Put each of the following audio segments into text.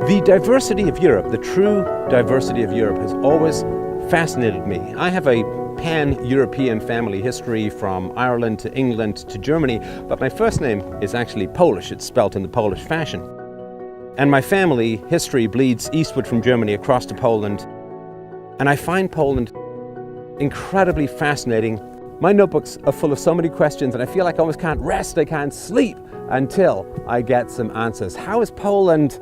The diversity of Europe, the true diversity of Europe, has always fascinated me. I have a pan-European family history from Ireland to England to Germany, but my first name is actually Polish. It's spelt in the Polish fashion. And my family history bleeds eastward from Germany across to Poland. And I find Poland incredibly fascinating. My notebooks are full of so many questions, and I feel like I almost can't rest, I can't sleep until I get some answers. How is Poland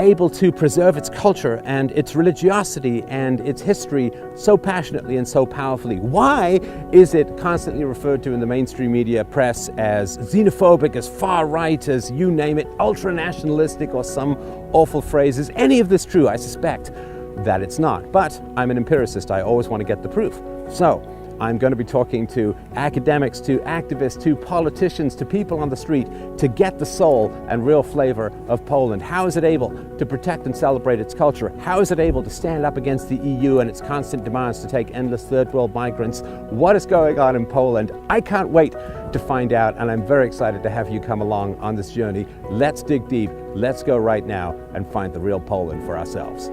able to preserve its culture and its religiosity and its history so passionately and so powerfully? Why is it constantly referred to in the mainstream media press as xenophobic, as far right, as you name it, ultra-nationalistic, or some awful phrase? Is any of this true? I suspect that it's not, but I'm an empiricist. I always want to get the proof. So I'm going to be talking to academics, to activists, to politicians, to people on the street to get the soul and real flavor of Poland. How is it able to protect and celebrate its culture? How is it able to stand up against the EU and its constant demands to take endless third world migrants? What is going on in Poland? I can't wait to find out, and I'm very excited to have you come along on this journey. Let's dig deep. Let's go right now and find the real Poland for ourselves.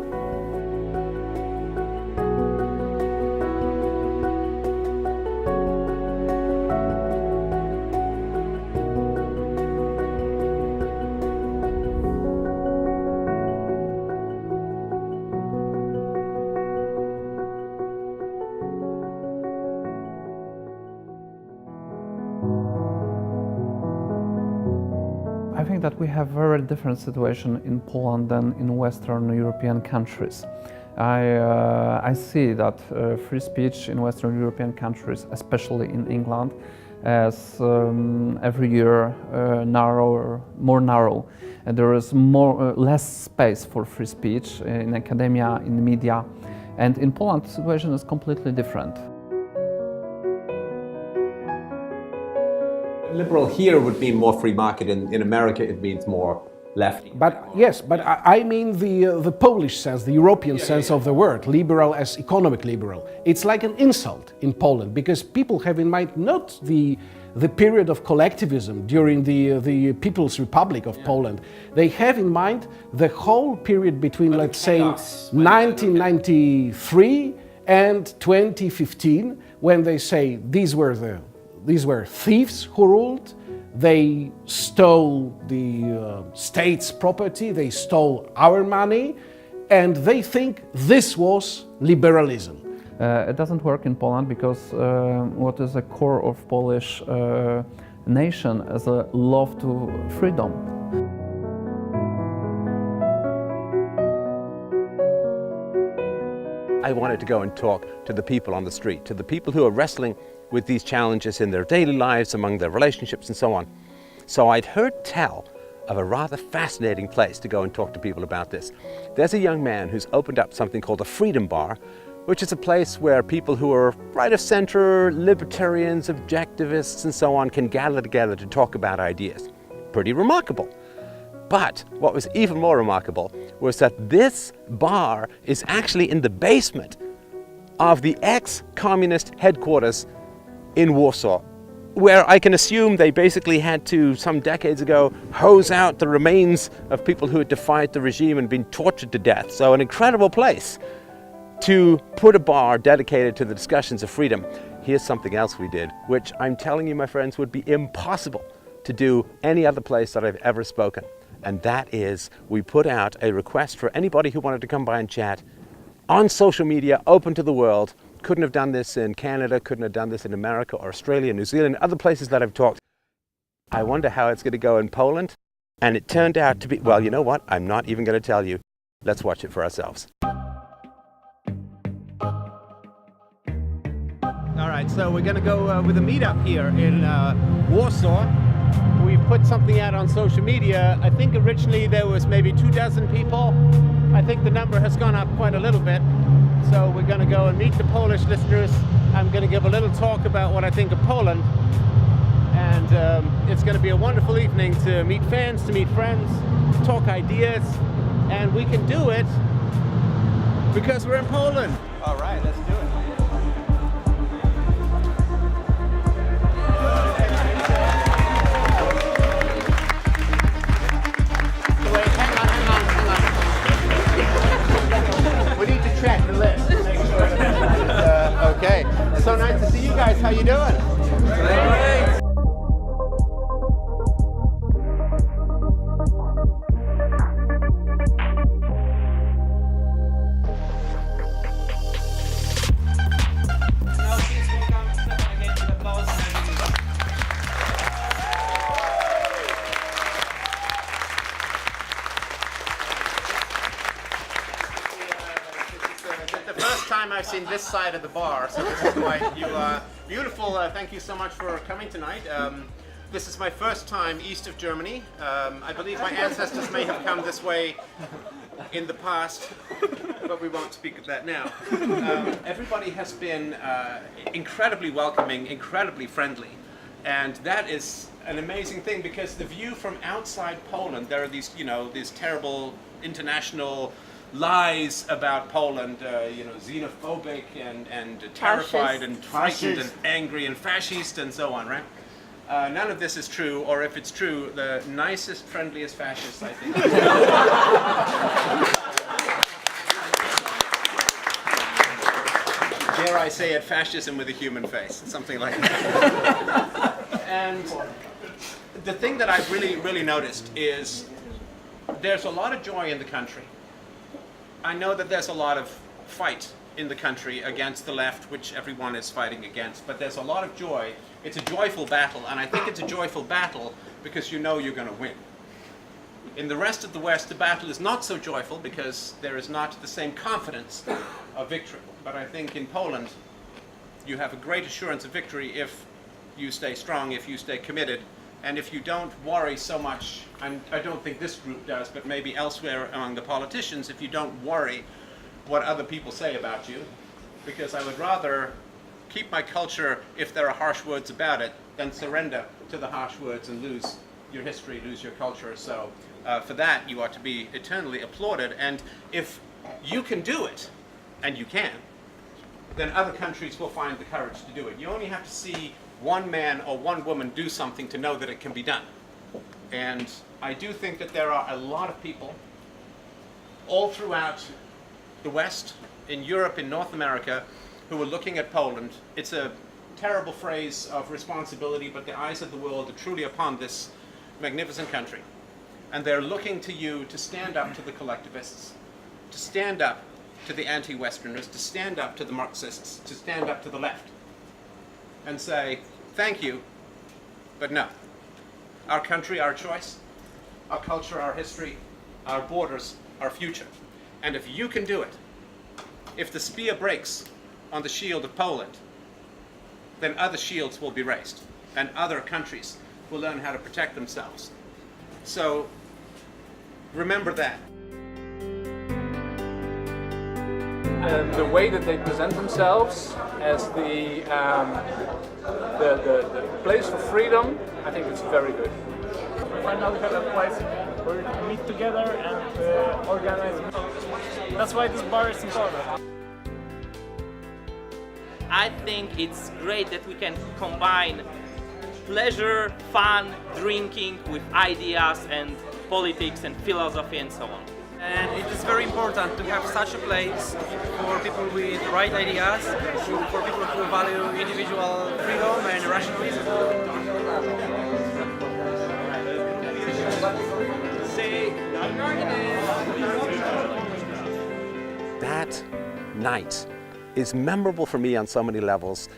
I think that we have very different situation in Poland than in Western European countries. I see that free speech in Western European countries, especially in England, as every year more narrow. And there is less space for free speech in academia, in media, and in Poland the situation is completely different. Liberal here would mean more free market. In America, it means more lefty. But yes, but I mean the Polish sense, the European sense of the word, liberal as economic liberal. It's like an insult in Poland because people have in mind not the period of collectivism during the People's Republic of Poland. They have in mind the whole period between, let's say, 1993 and 2015, when they say these were thieves who ruled. They stole the state's property, they stole our money, and they think this was liberalism. It doesn't work in Poland because what is the core of Polish nation is a love to freedom. I wanted to go and talk to the people on the street, to the people who are wrestling with these challenges in their daily lives, among their relationships and so on. So I'd heard tell of a rather fascinating place to go and talk to people about this. There's a young man who's opened up something called a Freedom Bar, which is a place where people who are right of center, libertarians, objectivists and so on can gather together to talk about ideas. Pretty remarkable. But what was even more remarkable was that this bar is actually in the basement of the ex-communist headquarters in Warsaw, where I can assume they basically had to, some decades ago, hose out the remains of people who had defied the regime and been tortured to death. So an incredible place to put a bar dedicated to the discussions of freedom. Here's something else we did, which I'm telling you, my friends, would be impossible to do any other place that I've ever spoken. And that is, we put out a request for anybody who wanted to come by and chat on social media, open to the world. Couldn't have done this in Canada, couldn't have done this in America or Australia, New Zealand, other places that I've talked. I wonder how it's going to go in Poland. And it turned out to be, well, you know what? I'm not even going to tell you. Let's watch it for ourselves. All right, so we're going to go with a meetup here in Warsaw. We put something out on social media. I think originally there was maybe 24 people. I think the number has gone up quite a little bit. So we're going to go and meet the Polish listeners. I'm going to give a little talk about what I think of Poland. And it's going to be a wonderful evening to meet fans, to meet friends, talk ideas. And we can do it because we're in Poland. All right, let's do it. how you doing? Great. I've seen this side of the bar, so this is quite beautiful. Thank you so much for coming tonight. This is my first time east of Germany. I believe my ancestors may have come this way in the past, but we won't speak of that now. Everybody has been incredibly welcoming, incredibly friendly, and that is an amazing thing because the view from outside Poland, there are these, these terrible international lies about Poland, xenophobic and terrified and frightened and angry and fascist and so on, right? None of this is true, or if it's true, the nicest, friendliest fascists, I think. Dare I say it, fascism with a human face, something like that. And the thing that I've really noticed is there's a lot of joy in the country. I know that there's a lot of fight in the country against the left, which everyone is fighting against, but there's a lot of joy. It's a joyful battle, and I think it's a joyful battle because you know you're going to win. In the rest of the West, the battle is not so joyful because there is not the same confidence of victory. But I think in Poland, you have a great assurance of victory if you stay strong, if you stay committed, and if you don't worry so much, and I don't think this group does, but maybe elsewhere among the politicians, if you don't worry what other people say about you, because I would rather keep my culture if there are harsh words about it than surrender to the harsh words and lose your history, lose your culture. So for that, you ought to be eternally applauded. And if you can do it, and you can, then other countries will find the courage to do it. You only have to see one man or one woman do something to know that it can be done. And I do think that there are a lot of people all throughout the West, in Europe, in North America, who are looking at Poland. It's a terrible phrase of responsibility, but the eyes of the world are truly upon this magnificent country. And they're looking to you to stand up to the collectivists, to stand up to the anti-Westerners, to stand up to the Marxists, to stand up to the left, and say, thank you, but no. Our country, our choice, our culture, our history, our borders, our future. And if you can do it, if the spear breaks on the shield of Poland, then other shields will be raised, and other countries will learn how to protect themselves. So remember that. The way that they present themselves as the place for freedom, I think it's very good. Finally have a place where we meet together and organize. That's why this bar is important. I think it's great that we can combine pleasure, fun, drinking with ideas and politics and philosophy and so on. And it is very important to have such a place for people with right ideas, for people who value individual freedom and rationalism. That night is memorable for me on so many levels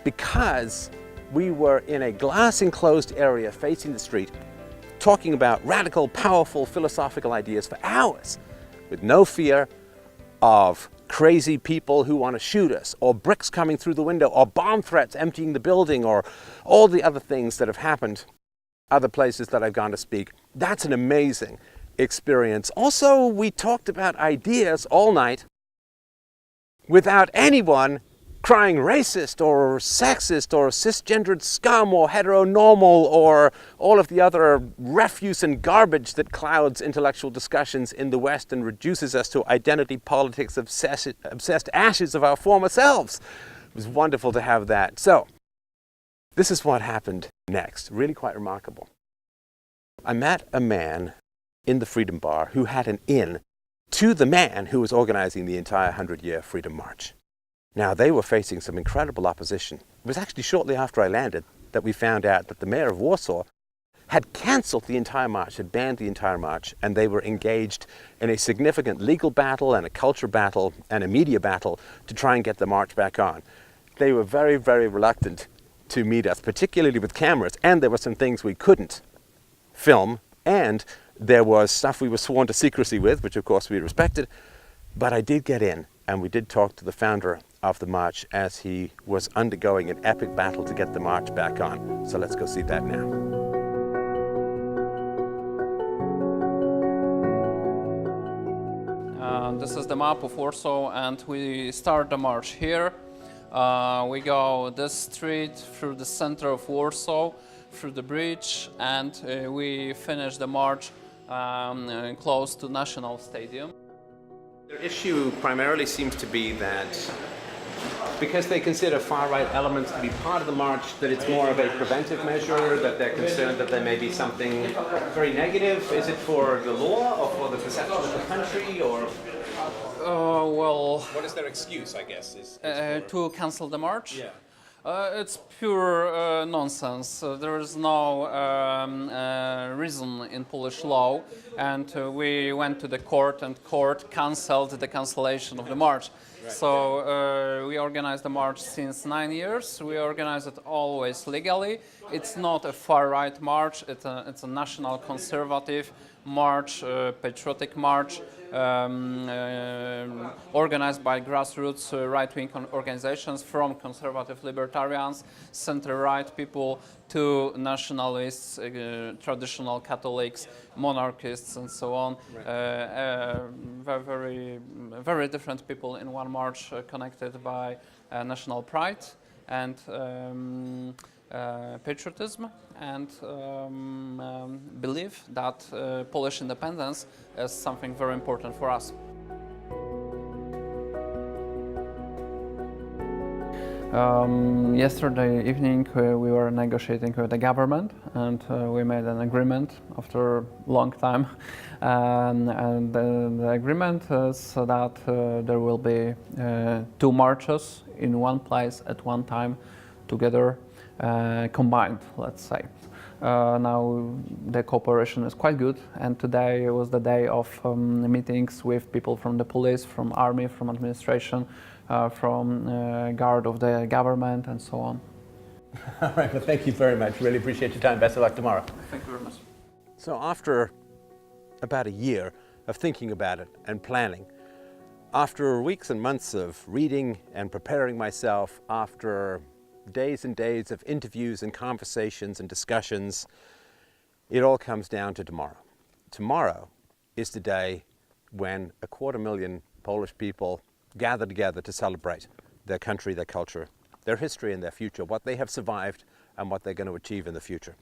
because we were in a glass-enclosed area facing the street, talking about radical, powerful, philosophical ideas for hours, with no fear of crazy people who want to shoot us, or bricks coming through the window, or bomb threats emptying the building, or all the other things that have happened other places that I've gone to speak. That's an amazing experience. Also, we talked about ideas all night without anyone crying racist or sexist or cisgendered scum or heteronormal or all of the other refuse and garbage that clouds intellectual discussions in the West and reduces us to identity politics, obsessed ashes of our former selves. It was wonderful to have that. So, this is what happened next. Really quite remarkable. I met a man in the Freedom Bar who had an in to the man who was organizing the entire 100-year Freedom March. Now, they were facing some incredible opposition. It was actually shortly after I landed that we found out that the mayor of Warsaw had cancelled the entire march, had banned the entire march, and they were engaged in a significant legal battle and a culture battle and a media battle to try and get the march back on. They were very, very reluctant to meet us, particularly with cameras, and there were some things we couldn't film, and there was stuff we were sworn to secrecy with, which of course we respected, but I did get in, and we did talk to the founder of the march as he was undergoing an epic battle to get the march back on. So let's go see that now. This is the map of Warsaw, and we start the march here. We go this street through the center of Warsaw, through the bridge, and we finish the march close to National Stadium. Their issue primarily seems to be that because they consider far-right elements to be part of the march, that it's more of a preventive measure, that they're concerned that there may be something very negative. Is it for the law or for the perception of the country, or? Well, What is their excuse, I guess? to cancel the march? Yeah. It's pure nonsense. There is no reason in Polish law, and we went to the court, and court cancelled the cancellation of the march. Right. So we organized the march since 9 years. We organize it always legally. It's not a far-right march. It's a national conservative march, patriotic march, organized by grassroots right-wing organizations, from conservative libertarians, center-right people, to nationalists, traditional Catholics, monarchists, and so on. Right. Very different people in one march, connected by national pride and patriotism, and believe that Polish independence is something very important for us. Yesterday evening we were negotiating with the government, and we made an agreement after a long time, and the agreement is that there will be 2 marches in one place at one time, together, combined, let's say. Now the cooperation is quite good, and today was the day of meetings with people from the police, from army, from administration, from guard of the government, and so on. All right, well, thank you very much. Really appreciate your time. Best of luck tomorrow. Thank you very much. So after about a year of thinking about it and planning, after weeks and months of reading and preparing myself, after days and days of interviews and conversations and discussions, it all comes down to tomorrow. Tomorrow is the day when 250,000 Polish people gather together to celebrate their country, their culture, their history and their future, what they have survived and what they're going to achieve in the future.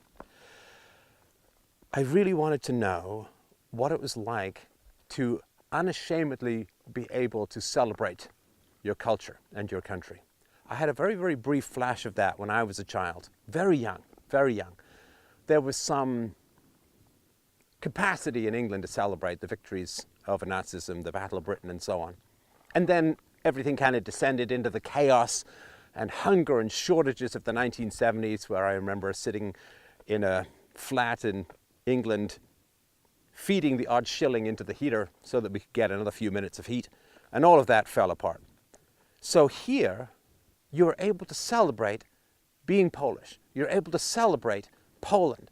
I really wanted to know what it was like to unashamedly be able to celebrate your culture and your country. I had a very, very brief flash of that when I was a child, very young, very young. There was some capacity in England to celebrate the victories over Nazism, the Battle of Britain, and so on. And then everything kind of descended into the chaos and hunger and shortages of the 1970s, where I remember sitting in a flat in England, feeding the odd shilling into the heater so that we could get another few minutes of heat, and all of that fell apart. So here, you're able to celebrate being Polish. You're able to celebrate Poland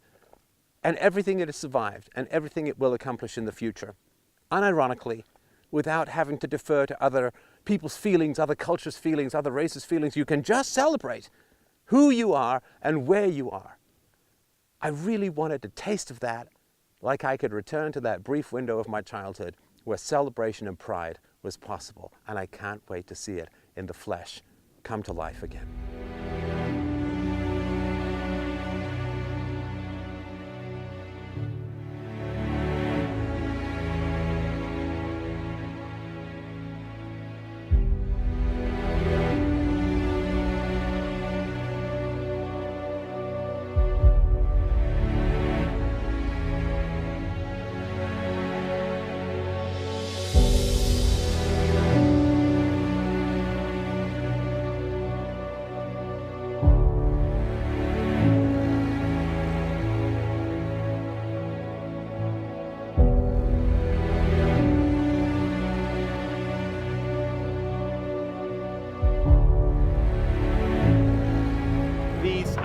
and everything it has survived and everything it will accomplish in the future, unironically, without having to defer to other people's feelings, other cultures' feelings, other races' feelings. You can just celebrate who you are and where you are. I really wanted a taste of that, like I could return to that brief window of my childhood where celebration and pride was possible, and I can't wait to see it in the flesh come to life again.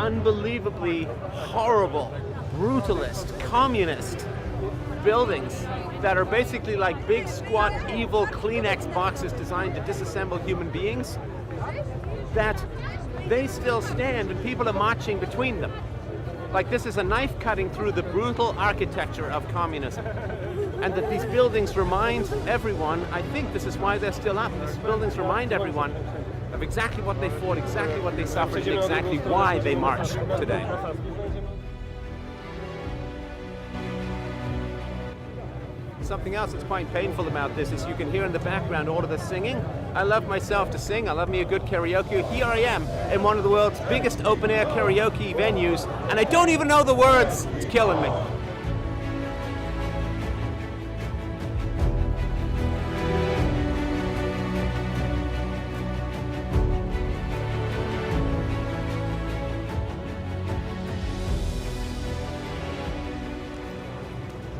unbelievably horrible, brutalist, communist buildings that are basically like big, squat, evil Kleenex boxes designed to disassemble human beings, that they still stand and people are marching between them. Like this is a knife cutting through the brutal architecture of communism. And that these buildings remind everyone, I think this is why they're still up, these buildings remind everyone of exactly what they fought, exactly what they suffered, and exactly why they march today. Something else that's quite painful about this is you can hear in the background all of the singing. I love myself to sing, I love me a good karaoke. Here I am in one of the world's biggest open-air karaoke venues, and I don't even know the words. It's killing me.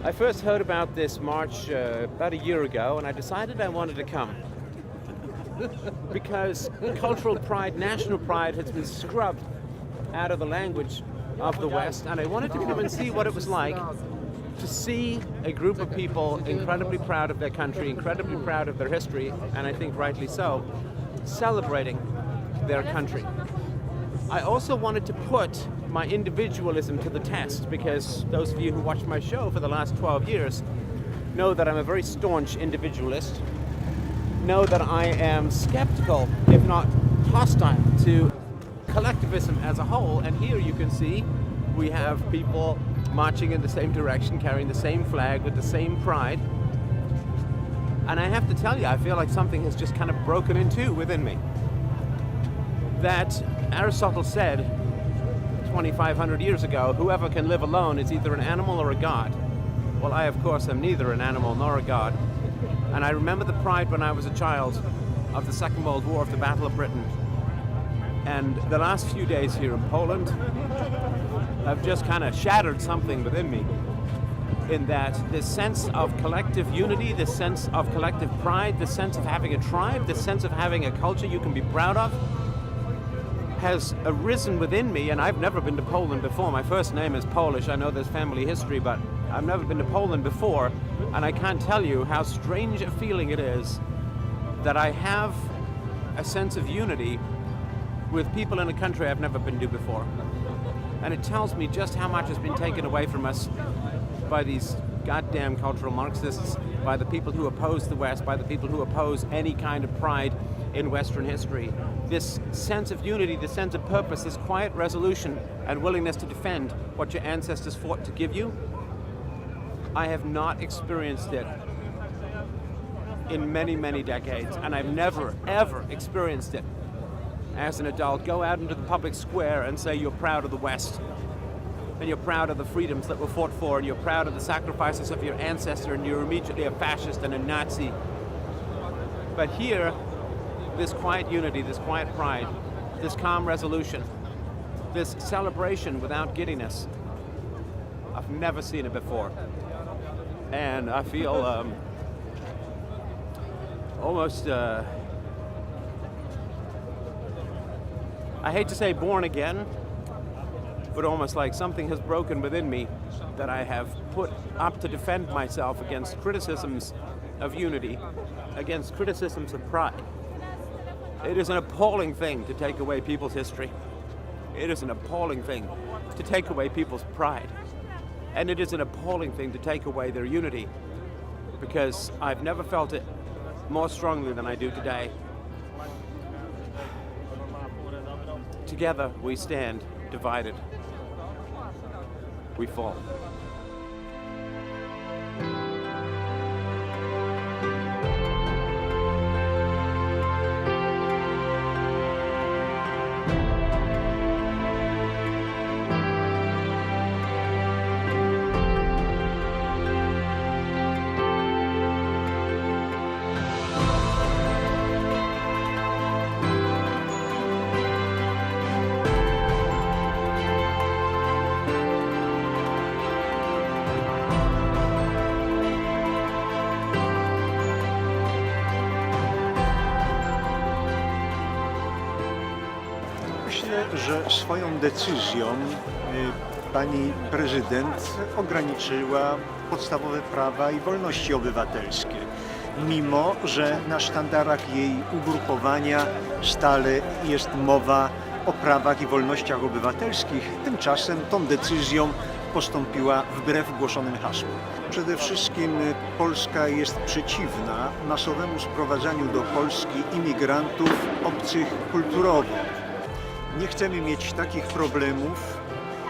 I first heard about this march about a year ago, and I decided I wanted to come because cultural pride, national pride has been scrubbed out of the language of the West, and I wanted to come and see what it was like to see a group of people incredibly proud of their country, incredibly proud of their history, and I think rightly so, celebrating their country. I also wanted to put my individualism to the test, because those of you who watched my show for the last 12 years know that I'm a very staunch individualist, know that I am skeptical, if not hostile, to collectivism as a whole. And here you can see we have people marching in the same direction, carrying the same flag with the same pride. And I have to tell you, I feel like something has just kind of broken in two within me. That Aristotle said 2,500 years ago, whoever can live alone is either an animal or a god. Well, I, of course, am neither an animal nor a god. And I remember the pride when I was a child of the Second World War, of the Battle of Britain. And the last few days here in Poland have just kind of shattered something within me, in that this sense of collective unity, this sense of collective pride, this sense of having a tribe, this sense of having a culture you can be proud of, has arisen within me. And I've never been to Poland before. My first name is Polish. I know there's family history, but I've never been to Poland before, and I can't tell you how strange a feeling it is that I have a sense of unity with people in a country I've never been to before. And it tells me just how much has been taken away from us by these goddamn cultural Marxists, by the people who oppose the West, by the people who oppose any kind of pride in Western history. This sense of unity, this sense of purpose, this quiet resolution and willingness to defend what your ancestors fought to give you, I have not experienced it in many, many decades, and I've never, ever experienced it as an adult. Go out into the public square and say you're proud of the West, and you're proud of the freedoms that were fought for, and you're proud of the sacrifices of your ancestor, and you're immediately a fascist and a Nazi. But here, this quiet unity, this quiet pride, this calm resolution, this celebration without giddiness, I've never seen it before. And I feel almost, I hate to say born again, but almost like something has broken within me that I have put up to defend myself against criticisms of unity, against criticisms of pride. It is an appalling thing to take away people's history. It is an appalling thing to take away people's pride. And it is an appalling thing to take away their unity, because I've never felt it more strongly than I do today. Together we stand, divided we fall. że swoją decyzją pani prezydent ograniczyła podstawowe prawa i wolności obywatelskie, mimo że na sztandarach jej ugrupowania stale jest mowa o prawach i wolnościach obywatelskich. Tymczasem tą decyzją postąpiła wbrew głoszonym hasłom. Przede wszystkim Polska jest przeciwna masowemu sprowadzaniu do Polski imigrantów obcych kulturowo. Nie chcemy mieć takich problemów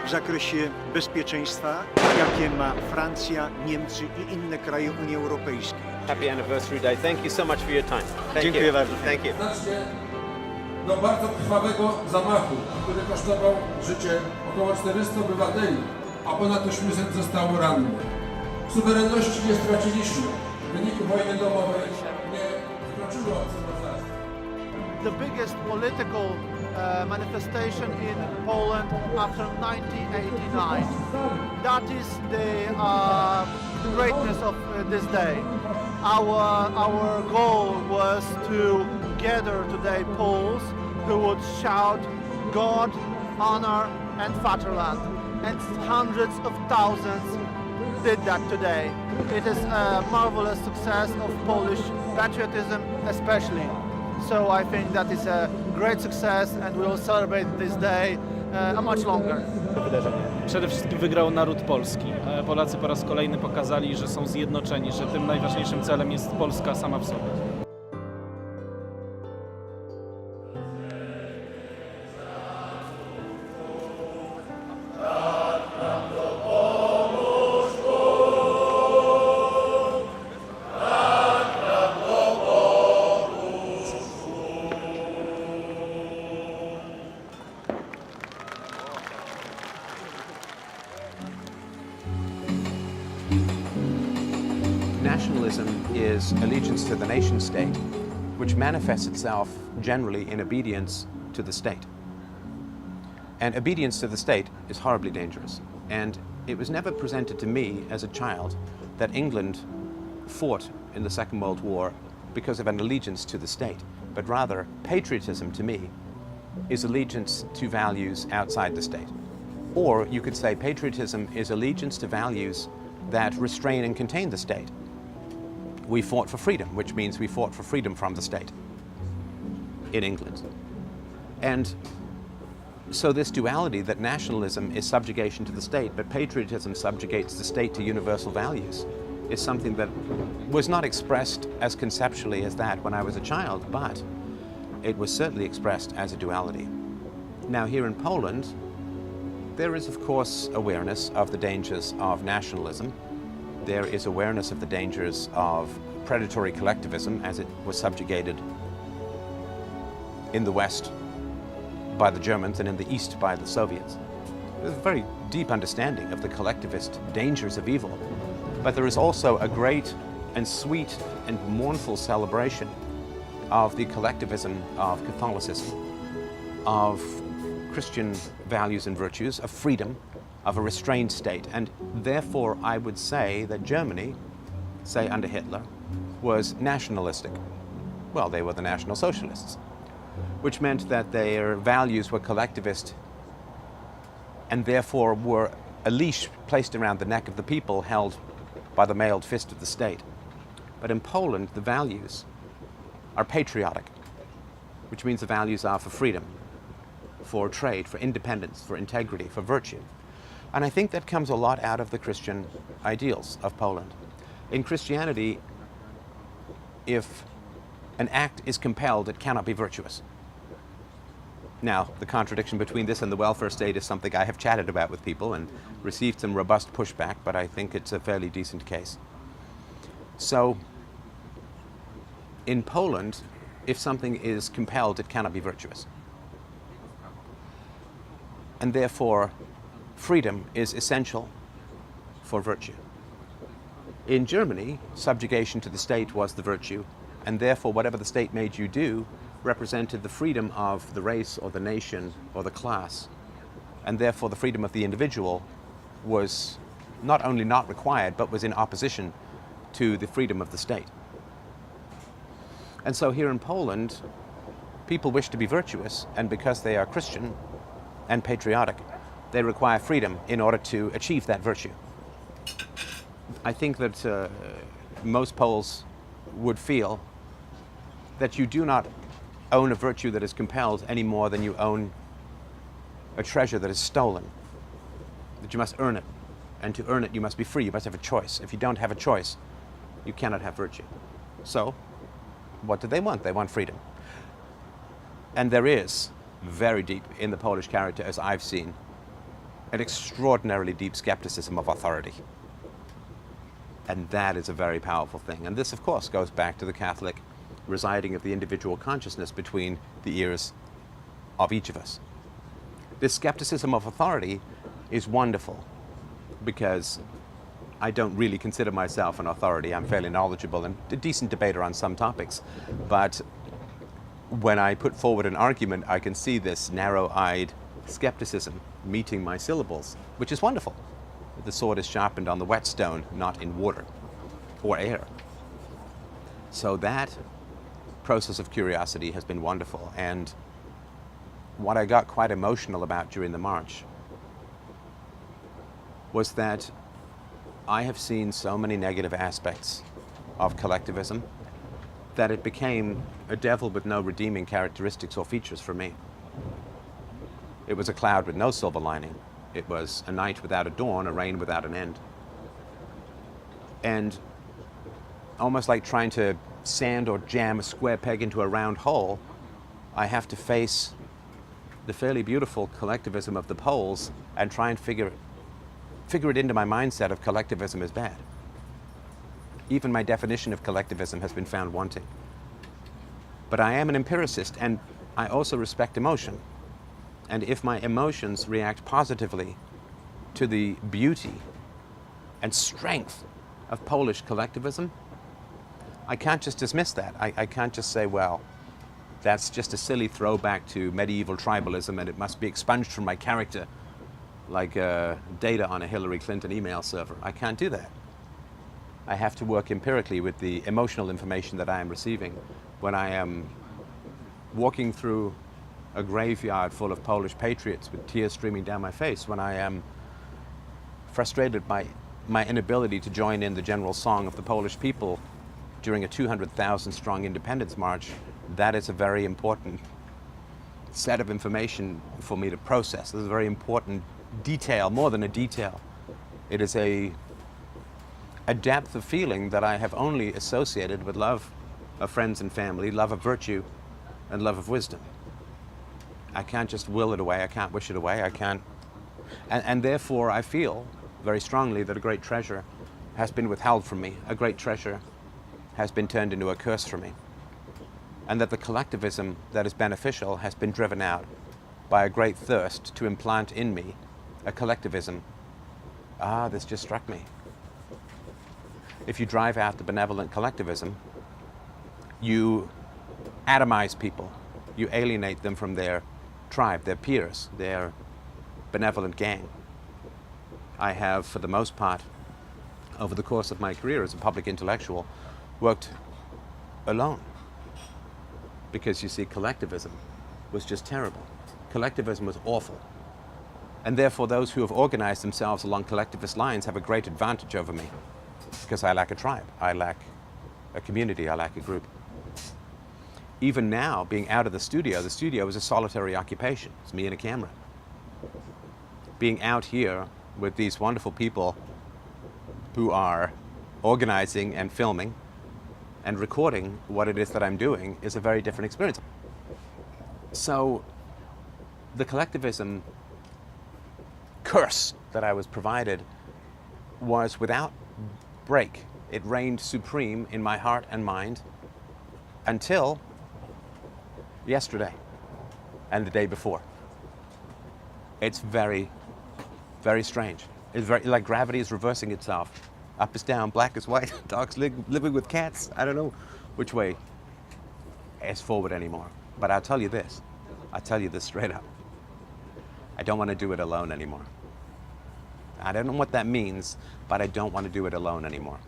w zakresie bezpieczeństwa, jakie ma Francja, Niemcy i inne kraje Unii Europejskiej. Happy Anniversary Day. Thank you so much for your time. Dziękuję bardzo. Thank you. Znacznie do bardzo krwawego zamachu, który kosztował życie około 400 obywateli, a ponad 800 zostało rannych. Suwerenności nie straciliśmy. W wyniku wojny domowej nie wkroczyło cywilizacja. The biggest political manifestation in Poland after 1989. That is the greatness of this day. Our goal was to gather today Poles who would shout God, honor and Vaterland. And hundreds of thousands did that today. It is a marvelous success of Polish patriotism especially. So I think that is a great success and we will celebrate this day a much longer. Przede wszystkim wygrał naród polski. Polacy po raz kolejny pokazali, że są zjednoczeni, że tym najważniejszym celem jest Polska sama w sobie. Nationalism is allegiance to the nation state, which manifests itself generally in obedience to the state. And obedience to the state is horribly dangerous. And it was never presented to me as a child that England fought in the Second World War because of an allegiance to the state, but rather patriotism to me is allegiance to values outside the state. Or you could say patriotism is allegiance to values that restrain and contain the state. We fought for freedom, which means we fought for freedom from the state in England. And so this duality that nationalism is subjugation to the state, but patriotism subjugates the state to universal values, is something that was not expressed as conceptually as that when I was a child, but it was certainly expressed as a duality. Now here in Poland, there is of course awareness of the dangers of nationalism. There is awareness of the dangers of predatory collectivism as it was subjugated in the West by the Germans and in the East by the Soviets. There's a very deep understanding of the collectivist dangers of evil, but there is also a great and sweet and mournful celebration of the collectivism of Catholicism, of Christian values and virtues, of freedom, of a restrained state. And therefore I would say that Germany, say under Hitler, was nationalistic. Well, they were the National Socialists, which meant that their values were collectivist and therefore were a leash placed around the neck of the people held by the mailed fist of the state. But in Poland, the values are patriotic, which means the values are for freedom, for trade, for independence, for integrity, for virtue. And I think that comes a lot out of the Christian ideals of Poland. In Christianity, if an act is compelled, it cannot be virtuous. Now, the contradiction between this and the welfare state is something I have chatted about with people and received some robust pushback, but I think it's a fairly decent case. So, in Poland, if something is compelled, it cannot be virtuous. And therefore, freedom is essential for virtue. In Germany, subjugation to the state was the virtue, and therefore whatever the state made you do represented the freedom of the race or the nation or the class, and therefore the freedom of the individual was not only not required, but was in opposition to the freedom of the state. And so here in Poland, people wish to be virtuous, and because they are Christian, and patriotic. They require freedom in order to achieve that virtue. I think that most Poles would feel that you do not own a virtue that is compelled any more than you own a treasure that is stolen, that you must earn it, and to earn it you must be free, you must have a choice. If you don't have a choice, you cannot have virtue. So, what do they want? They want freedom. And there is, very deep in the Polish character, as I've seen, an extraordinarily deep skepticism of authority. And that is a very powerful thing. And this, of course, goes back to the Catholic residing of the individual consciousness between the ears of each of us. This skepticism of authority is wonderful because I don't really consider myself an authority. I'm fairly knowledgeable and a decent debater on some topics. But when I put forward an argument, I can see this narrow-eyed skepticism meeting my syllables, which is wonderful. The sword is sharpened on the whetstone, not in water or air. So that process of curiosity has been wonderful. And what I got quite emotional about during the march was that I have seen so many negative aspects of collectivism that it became a devil with no redeeming characteristics or features for me. It was a cloud with no silver lining. It was a night without a dawn, a rain without an end. And almost like trying to sand or jam a square peg into a round hole, I have to face the fairly beautiful collectivism of the Poles and try and figure it into my mindset of collectivism is bad. Even my definition of collectivism has been found wanting. But I am an empiricist, and I also respect emotion. And if my emotions react positively to the beauty and strength of Polish collectivism, I can't just dismiss that. I can't just say, well, that's just a silly throwback to medieval tribalism and it must be expunged from my character like data on a Hillary Clinton email server. I can't do that. I have to work empirically with the emotional information that I am receiving when I am walking through a graveyard full of Polish patriots with tears streaming down my face, when I am frustrated by my inability to join in the general song of the Polish people during a 200,000 strong independence march. That is a very important set of information for me to process. This is a very important detail, more than a detail. It is a depth of feeling that I have only associated with love of friends and family, love of virtue, and love of wisdom. I can't just will it away, I can't wish it away, I can't. And therefore I feel very strongly that a great treasure has been withheld from me. A great treasure has been turned into a curse for me. And that the collectivism that is beneficial has been driven out by a great thirst to implant in me a collectivism. This just struck me. If you drive out the benevolent collectivism, you atomize people. You alienate them from their tribe, their peers, their benevolent gang. I have, for the most part, over the course of my career as a public intellectual, worked alone. Because you see, collectivism was just terrible. Collectivism was awful. And therefore those who have organized themselves along collectivist lines have a great advantage over me. Because I lack a tribe, I lack a community, I lack a group. Even now, being out of the studio is a solitary occupation. It's me and a camera. Being out here with these wonderful people who are organizing and filming and recording what it is that I'm doing is a very different experience. So the collectivism curse that I was provided was without break. It reigned supreme in my heart and mind until yesterday and the day before. It's very, very strange. It's very, like gravity is reversing itself. Up is down, black is white, dogs living with cats. I don't know which way is forward anymore. But I'll tell you this straight up. I don't want to do it alone anymore. I don't know what that means, but I don't want to do it alone anymore.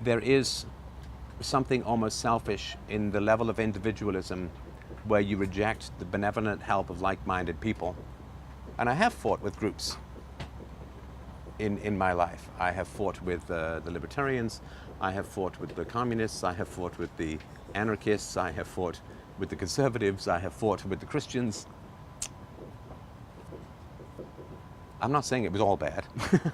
There is something almost selfish in the level of individualism where you reject the benevolent help of like-minded people. And I have fought with groups in my life. I have fought with the libertarians, I have fought with the communists, I have fought with the anarchists, I have fought with the conservatives, I have fought with the Christians. I'm not saying it was all bad.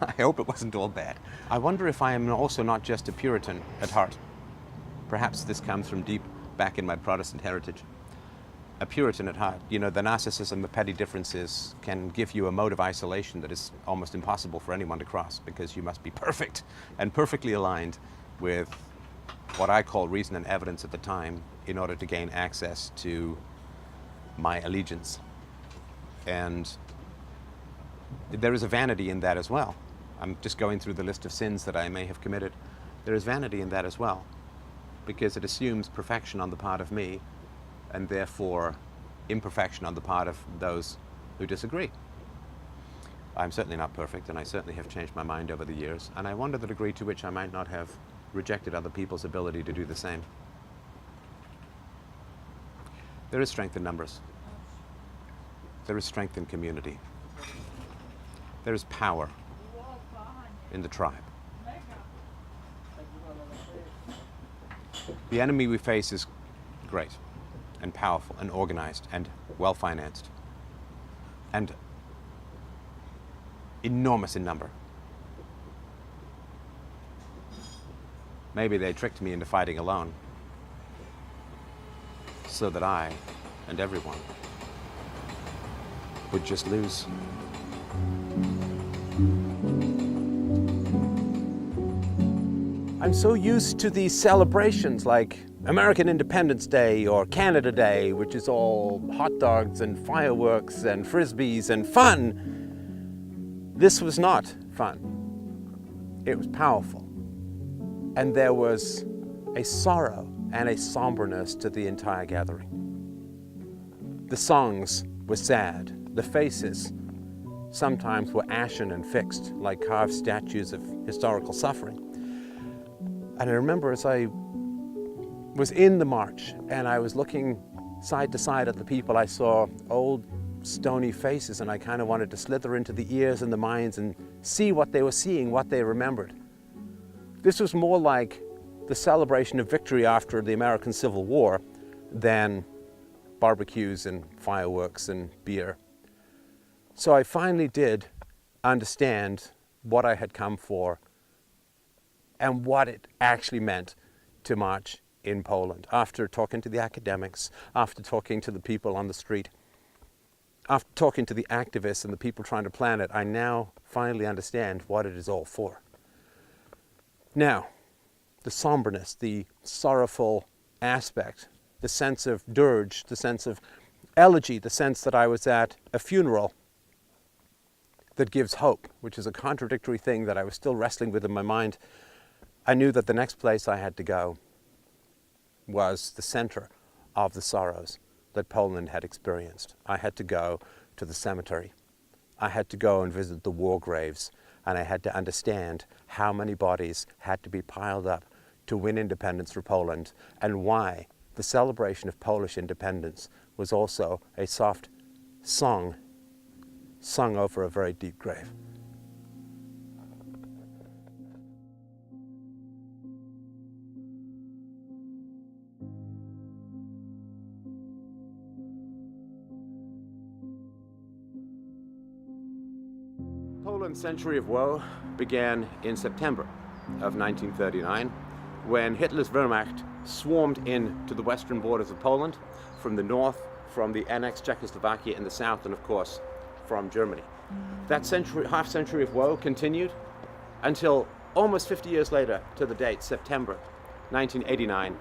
I hope it wasn't all bad. I wonder if I am also not just a Puritan at heart. Perhaps this comes from deep back in my Protestant heritage. A Puritan at heart. You know, the narcissism of petty differences can give you a mode of isolation that is almost impossible for anyone to cross, because you must be perfect and perfectly aligned with what I call reason and evidence at the time in order to gain access to my allegiance. And there is a vanity in that as well. I'm just going through the list of sins that I may have committed. There is vanity in that as well, because it assumes perfection on the part of me, and therefore imperfection on the part of those who disagree. I'm certainly not perfect, and I certainly have changed my mind over the years, and I wonder the degree to which I might not have rejected other people's ability to do the same. There is strength in numbers. There is strength in community. There is power in the tribe. The enemy we face is great and powerful and organized and well-financed and enormous in number. Maybe they tricked me into fighting alone so that I and everyone would just lose. I'm so used to these celebrations like American Independence Day or Canada Day, which is all hot dogs and fireworks and frisbees and fun. This was not fun. It was powerful. And there was a sorrow and a somberness to the entire gathering. The songs were sad. The faces sometimes were ashen and fixed, like carved statues of historical suffering. And I remember as I was in the march and I was looking side to side at the people, I saw old stony faces, and I kind of wanted to slither into the ears and the minds and see what they were seeing, what they remembered. This was more like the celebration of victory after the American Civil War than barbecues and fireworks and beer. So I finally did understand what I had come for and what it actually meant to march in Poland. After talking to the academics, after talking to the people on the street, after talking to the activists and the people trying to plan it, I now finally understand what it is all for. Now, the somberness, the sorrowful aspect, the sense of dirge, the sense of elegy, the sense that I was at a funeral that gives hope, which is a contradictory thing that I was still wrestling with in my mind. I knew that the next place I had to go was the center of the sorrows that Poland had experienced. I had to go to the cemetery. I had to go and visit the war graves, and I had to understand how many bodies had to be piled up to win independence for Poland, and why the celebration of Polish independence was also a soft song sung over a very deep grave. Poland's century of woe began in September of 1939, when Hitler's Wehrmacht swarmed into the western borders of Poland from the north, from the annexed Czechoslovakia in the south, and of course from Germany. That half century of woe continued until almost 50 years later, to the date, September 1989,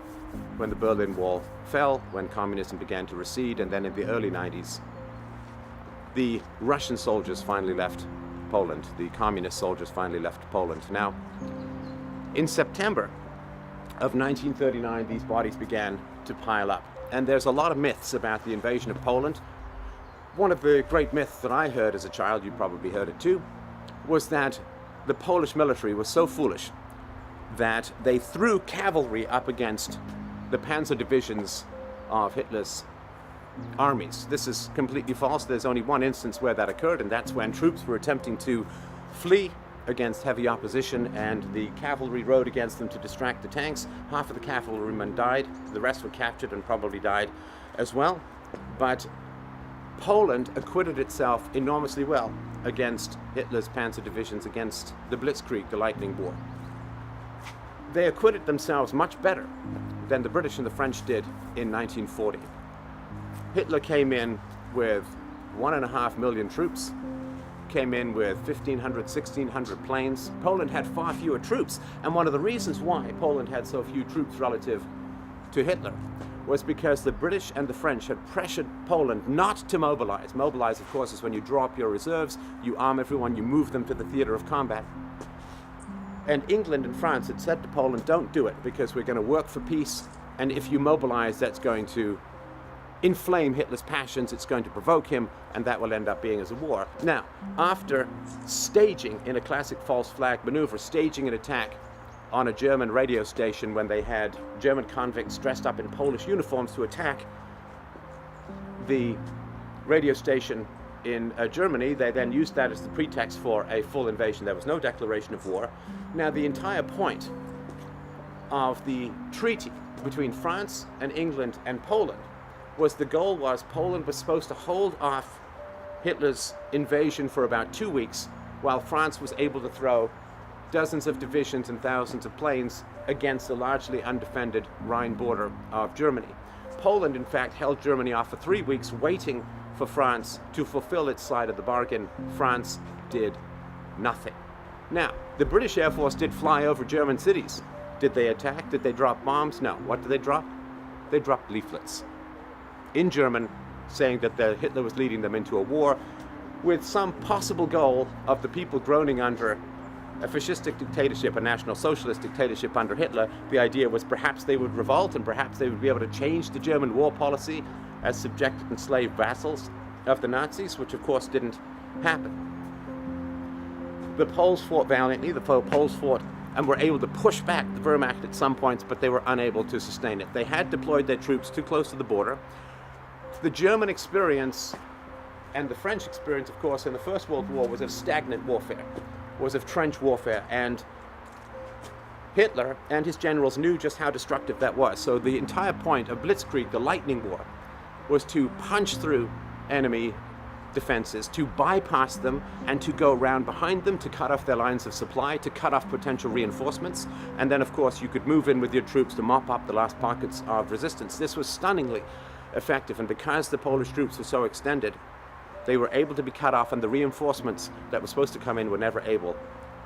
when the Berlin Wall fell, when communism began to recede, and then in the early 90s, the Russian soldiers finally left Poland. The communist soldiers finally left Poland. Now, in September of 1939, these bodies began to pile up. And there's a lot of myths about the invasion of Poland. One of the great myths that I heard as a child, you probably heard it too, was that the Polish military was so foolish that they threw cavalry up against the panzer divisions of Hitler's armies. This is completely false. There's only one instance where that occurred, and that's when troops were attempting to flee against heavy opposition, and the cavalry rode against them to distract the tanks. Half of the cavalrymen died, the rest were captured and probably died as well. But Poland acquitted itself enormously well against Hitler's panzer divisions, against the Blitzkrieg, the Lightning War. They acquitted themselves much better than the British and the French did in 1940. Hitler came in with 1.5 million troops, came in with 1,500, 1,600 planes. Poland had far fewer troops, and one of the reasons why Poland had so few troops relative to Hitler was because the British and the French had pressured Poland not to mobilize. Mobilize, of course, is when you draw up your reserves, you arm everyone, you move them to the theater of combat. And England and France had said to Poland, don't do it, because we're going to work for peace, and if you mobilize, that's going to inflame Hitler's passions, it's going to provoke him, and that will end up being as a war. Now, after staging, in a classic false flag maneuver, staging an attack on a German radio station when they had German convicts dressed up in Polish uniforms to attack the radio station in Germany, they then used that as the pretext for a full invasion. There was no declaration of war. Now, the entire point of the treaty between France and England and Poland was the goal was Poland was supposed to hold off Hitler's invasion for about 2 weeks, while France was able to throw dozens of divisions and thousands of planes against the largely undefended Rhine border of Germany. Poland, in fact, held Germany off for 3 weeks, waiting for France to fulfill its side of the bargain. France did nothing. Now, the British Air Force did fly over German cities. Did they attack? Did they drop bombs? No. What did they drop? They dropped leaflets in German saying that Hitler was leading them into a war with some possible goal of the people groaning under a fascistic dictatorship, a National Socialist dictatorship under Hitler. The idea was perhaps they would revolt and perhaps they would be able to change the German war policy as subjected and slave vassals of the Nazis, which of course didn't happen. The Poles fought valiantly, the Poles fought and were able to push back the Wehrmacht at some points, but they were unable to sustain it. They had deployed their troops too close to the border. The German experience and the French experience, of course, in the First World War was of stagnant warfare, was of trench warfare, and Hitler and his generals knew just how destructive that was. So the entire point of Blitzkrieg, the Lightning War, was to punch through enemy defenses, to bypass them and to go around behind them, to cut off their lines of supply, to cut off potential reinforcements, and then of course you could move in with your troops to mop up the last pockets of resistance. This was stunningly effective, and because the Polish troops were so extended, they were able to be cut off, and the reinforcements that were supposed to come in were never able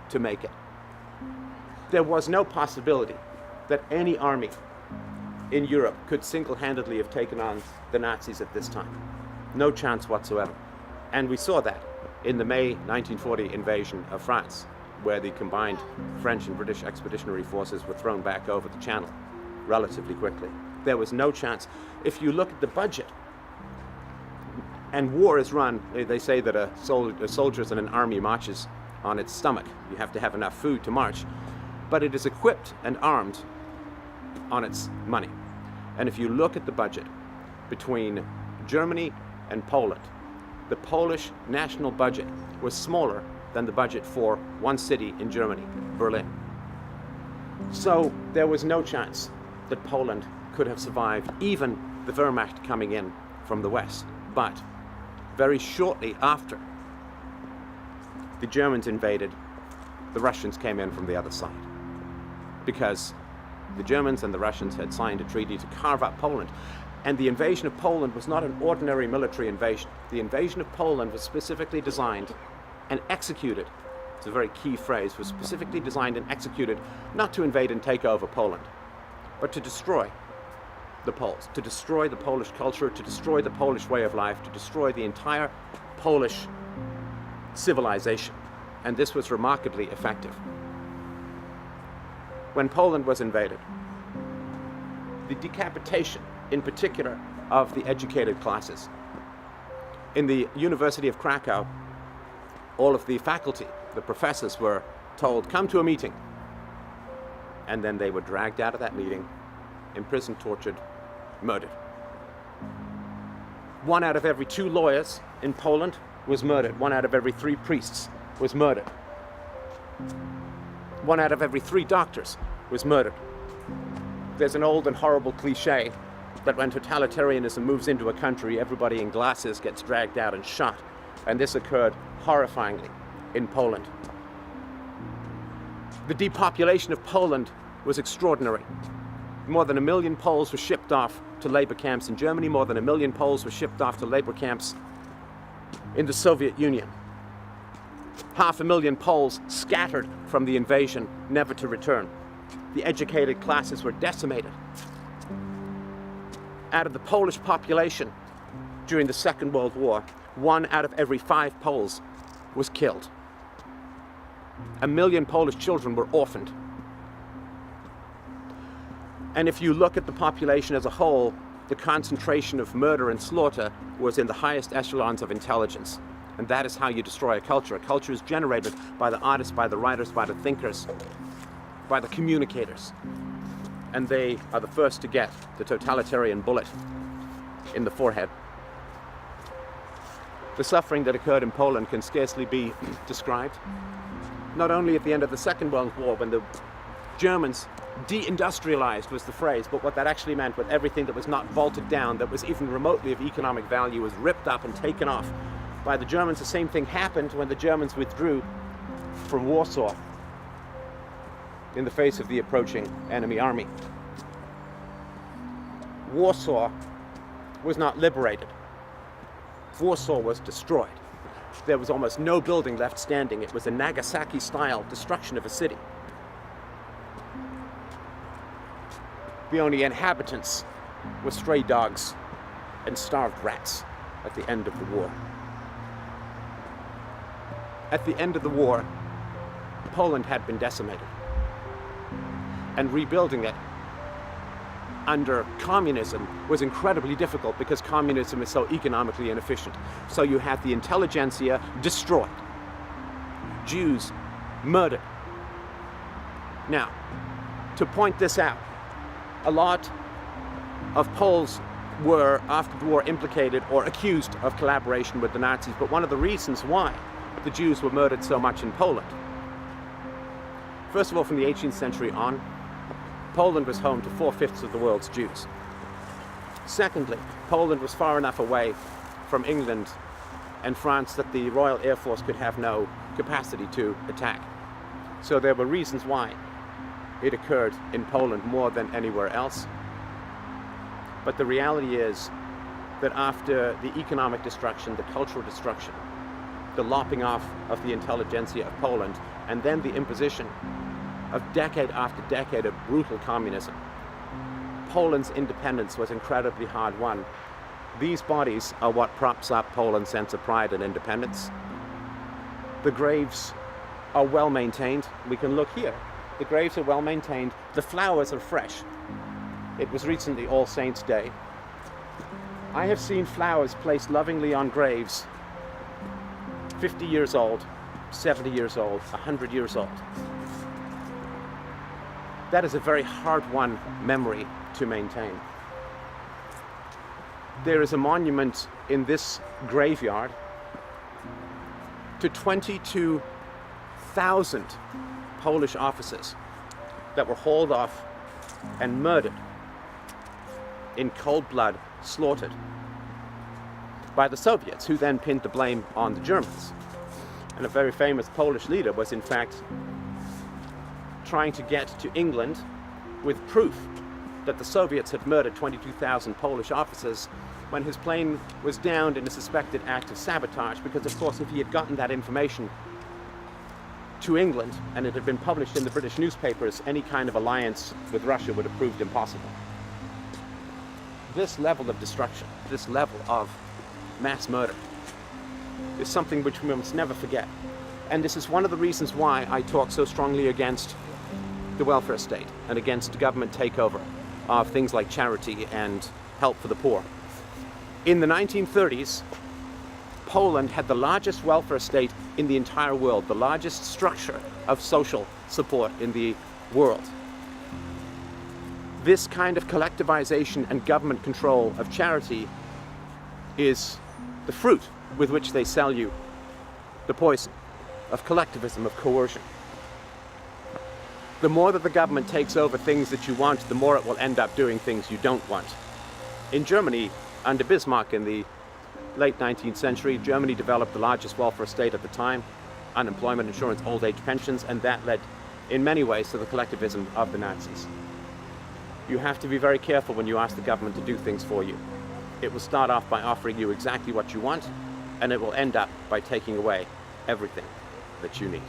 to make it. There was no possibility that any army in Europe could single-handedly have taken on the Nazis at this time. No chance whatsoever. And we saw that in the May 1940 invasion of France, where the combined French and British expeditionary forces were thrown back over the Channel relatively quickly. There was no chance. If you look at the budget, and war is run, they say that a soldier in an army marches on its stomach. You have to have enough food to march. But it is equipped and armed on its money. And if you look at the budget between Germany and Poland, the Polish national budget was smaller than the budget for one city in Germany, Berlin. So there was no chance that Poland could have survived even the Wehrmacht coming in from the west. But very shortly after the Germans invaded, the Russians came in from the other side, because the Germans and the Russians had signed a treaty to carve up Poland. And the invasion of Poland was not an ordinary military invasion. The invasion of Poland was specifically designed and executed, it's a very key phrase, was specifically designed and executed not to invade and take over Poland, but to destroy the Poles, to destroy the Polish culture, to destroy the Polish way of life, to destroy the entire Polish civilization. And this was remarkably effective. When Poland was invaded, the decapitation, in particular, of the educated classes. In the University of Krakow, all of the faculty, the professors, were told, come to a meeting. And then they were dragged out of that meeting, imprisoned, tortured, murdered. 1 out of every 2 lawyers in Poland was murdered. 1 out of every 3 priests was murdered. 1 out of every 3 doctors was murdered. There's an old and horrible cliche that when totalitarianism moves into a country, everybody in glasses gets dragged out and shot. And this occurred horrifyingly in Poland. The depopulation of Poland was extraordinary. More than 1 million Poles were shipped off to labor camps in Germany. More than 1 million Poles were shipped off to labor camps in the Soviet Union. 500,000 Poles scattered from the invasion, never to return. The educated classes were decimated. Out of the Polish population during the Second World War, 1 out of every 5 Poles was killed. 1 million Polish children were orphaned. And if you look at the population as a whole, the concentration of murder and slaughter was in the highest echelons of intelligence. And that is how you destroy a culture. A culture is generated by the artists, by the writers, by the thinkers, by the communicators. And they are the first to get the totalitarian bullet in the forehead. The suffering that occurred in Poland can scarcely be described. Not only at the end of the Second World War, when the Germans deindustrialized was the phrase, but what that actually meant with everything that was not bolted down, that was even remotely of economic value, was ripped up and taken off by the Germans. The same thing happened when the Germans withdrew from Warsaw in the face of the approaching enemy army. Warsaw was not liberated. Warsaw was destroyed. There was almost no building left standing. It was a Nagasaki-style destruction of a city. The only inhabitants were stray dogs and starved rats at the end of the war. At the end of the war, Poland had been decimated. And rebuilding it under communism was incredibly difficult because communism is so economically inefficient. So you had the intelligentsia destroyed, Jews murdered. Now, to point this out, a lot of Poles were, after the war, implicated or accused of collaboration with the Nazis, but one of the reasons why the Jews were murdered so much in Poland, first of all, from the 18th century on, Poland was home to 4/5 of the world's Jews. Secondly, Poland was far enough away from England and France that the Royal Air Force could have no capacity to attack. So there were reasons why it occurred in Poland more than anywhere else. But the reality is that after the economic destruction, the cultural destruction, the lopping off of the intelligentsia of Poland, and then the imposition of decade after decade of brutal communism, Poland's independence was incredibly hard won. These bodies are what props up Poland's sense of pride and independence. The graves are well maintained. We can look here. The graves are well maintained. The flowers are fresh. It was recently All Saints' Day. I have seen flowers placed lovingly on graves 50 years old, 70 years old, 100 years old. That is a very hard-won memory to maintain. There is a monument in this graveyard to 22,000 Polish officers that were hauled off and murdered in cold blood, slaughtered by the Soviets, who then pinned the blame on the Germans. And a very famous Polish leader was in fact trying to get to England with proof that the Soviets had murdered 22,000 Polish officers when his plane was downed in a suspected act of sabotage, because of course if he had gotten that information to England and it had been published in the British newspapers, any kind of alliance with Russia would have proved impossible. This level of destruction, this level of mass murder is something which we must never forget. And this is one of the reasons why I talk so strongly against the welfare state and against government takeover of things like charity and help for the poor. In the 1930s, Poland had the largest welfare state in the entire world, the largest structure of social support in the world. This kind of collectivization and government control of charity is the fruit with which they sell you the poison of collectivism, of coercion. The more that the government takes over things that you want, the more it will end up doing things you don't want. In Germany, under Bismarck in the late 19th century, Germany developed the largest welfare state at the time, unemployment insurance, old age pensions, and that led in many ways to the collectivism of the Nazis. You have to be very careful when you ask the government to do things for you. It will start off by offering you exactly what you want, and it will end up by taking away everything that you need.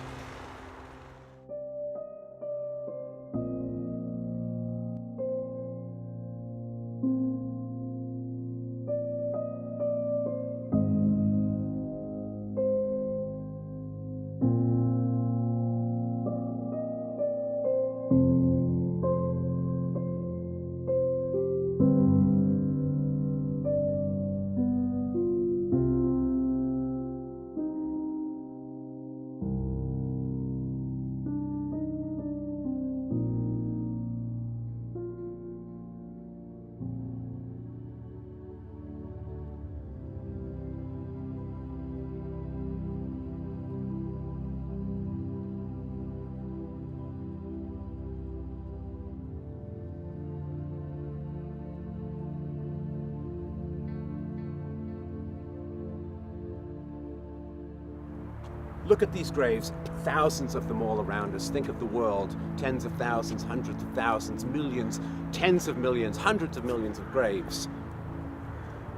Look at these graves, thousands of them all around us. Think of the world, tens of thousands, hundreds of thousands, millions, tens of millions, hundreds of millions of graves.